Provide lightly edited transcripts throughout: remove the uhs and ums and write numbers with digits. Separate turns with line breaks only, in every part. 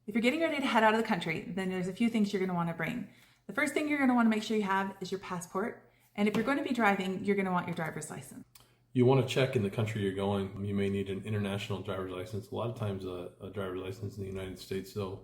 If you're getting ready to head out of the country, then there's a few things you're going to want to bring. The first thing you're going to want to make sure you have is your passport. And if you're going to be driving, you're going to want your driver's license.
You want to check in the country you're going. You may need an international driver's license. A lot of times a driver's license in the United States, though,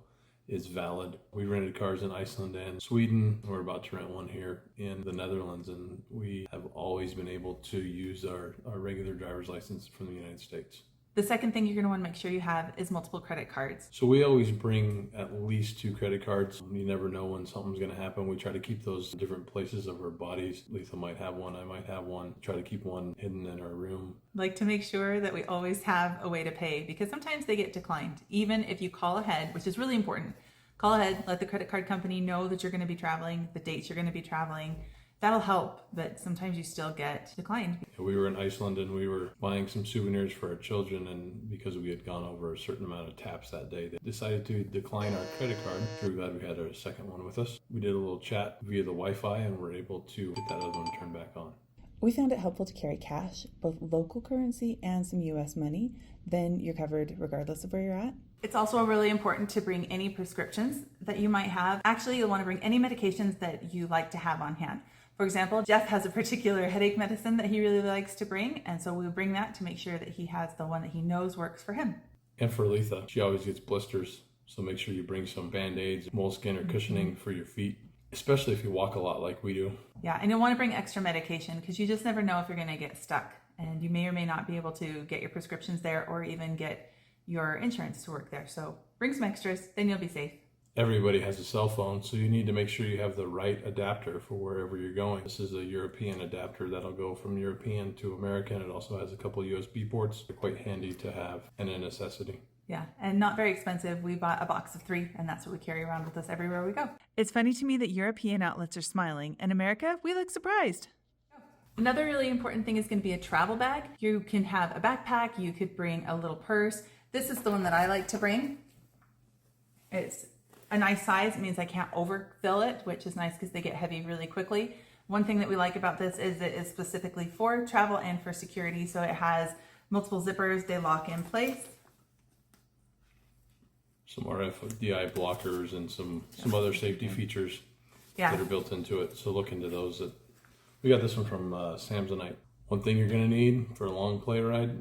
is valid. We rented cars in Iceland and Sweden. We're about to rent one here in the Netherlands, and we have always been able to use our regular driver's license from the United States.
The second thing you're going to want to make sure you have is multiple credit cards.
So we always bring at least 2 credit cards. You never know when something's going to happen. We try to keep those in different places of our bodies. Letha might have one, I might have one. Try to keep one hidden in our room.
Like to make sure that we always have a way to pay, because sometimes they get declined. Even if you call ahead, which is really important. Call ahead, let the credit card company know that you're going to be traveling, the dates you're going to be traveling. That'll help, but sometimes you still get declined.
We were in Iceland and we were buying some souvenirs for our children, and because we had gone over a certain amount of taps that day, they decided to decline our credit card. We're glad we had our second one with us. We did a little chat via the Wi-Fi and were able to get that other one turned back on.
We found it helpful to carry cash, both local currency and some US money. Then you're covered regardless of where you're at.
It's also really important to bring any prescriptions that you might have. Actually, you'll want to bring any medications that you like to have on hand. For example, Jeff has a particular headache medicine that he really likes to bring, and so we'll bring that to make sure that he has the one that he knows works for him.
And for Letha, she always gets blisters, so make sure you bring some Band-Aids, moleskin, or cushioning for your feet, especially if you walk a lot like we do.
Yeah, and you'll want to bring extra medication because you just never know if you're going to get stuck, and you may or may not be able to get your prescriptions there or even get your insurance to work there. So bring some extras, then you'll be safe.
Everybody has a cell phone, so you need to make sure you have the right adapter for wherever you're going. This is a European adapter that'll go from European to American. It also has a couple USB ports. They're quite handy to have and a necessity.
Yeah, and not very expensive. We bought a box of 3, and that's what we carry around with us everywhere we go. It's funny to me that European outlets are smiling. In America, we look surprised. Another really important thing is going to be a travel bag. You can have a backpack. You could bring a little purse. This is the one that I like to bring. It's a nice size. It means I can't overfill it, which is nice because they get heavy really quickly. One thing that we like about this is it is specifically for travel and for security. So it has multiple zippers. They lock in place.
Some RFID blockers and some other safety features that are built into it. So look into those. We got this one from Samsonite. One thing you're going to need for a long play ride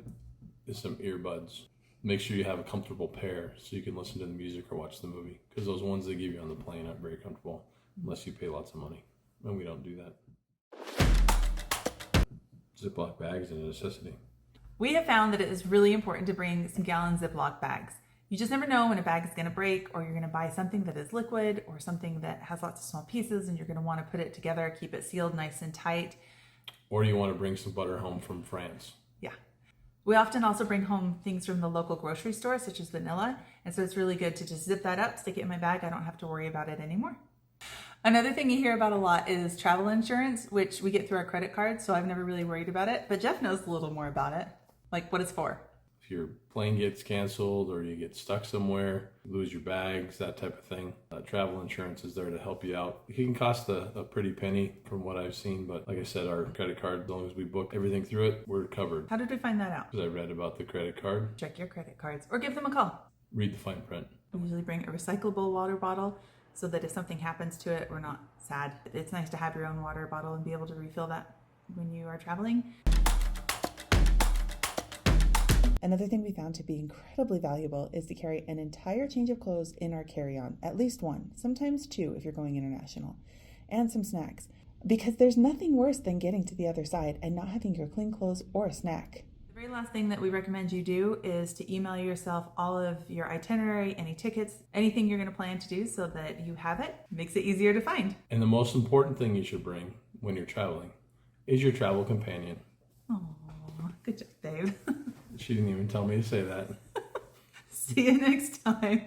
is some earbuds. Make sure you have a comfortable pair so you can listen to the music or watch the movie, because those ones they give you on the plane aren't very comfortable unless you pay lots of money, and we don't do that. Ziploc bags are a necessity.
We have found that it is really important to bring some gallon Ziploc bags. You just never know when a bag is going to break, or you're going to buy something that is liquid or something that has lots of small pieces and you're going to want to put it together, keep it sealed nice and tight.
Or you want to bring some butter home from France.
Yeah. We often also bring home things from the local grocery store, such as vanilla. And so it's really good to just zip that up, stick it in my bag. I don't have to worry about it anymore. Another thing you hear about a lot is travel insurance, which we get through our credit card. So I've never really worried about it, but Jeff knows a little more about it, like what it's for.
If your plane gets canceled or you get stuck somewhere, you lose your bags, that type of thing, travel insurance is there to help you out. It can cost a pretty penny from what I've seen, but like I said, our credit card, as long as we book everything through it, we're covered.
How did we find that out?
Because I read about the credit card.
Check your credit cards or give them a call.
Read the fine print.
We usually bring a recyclable water bottle so that if something happens to it, we're not sad. It's nice to have your own water bottle and be able to refill that when you are traveling.
Another thing we found to be incredibly valuable is to carry an entire change of clothes in our carry-on, at least 1, sometimes 2 if you're going international, and some snacks. Because there's nothing worse than getting to the other side and not having your clean clothes or a snack.
The very last thing that we recommend you do is to email yourself all of your itinerary, any tickets, anything you're going to plan to do so that you have it. It makes it easier to find.
And the most important thing you should bring when you're traveling is your travel companion.
Oh, good job, Dave.
She didn't even tell me to say that.
See you next time.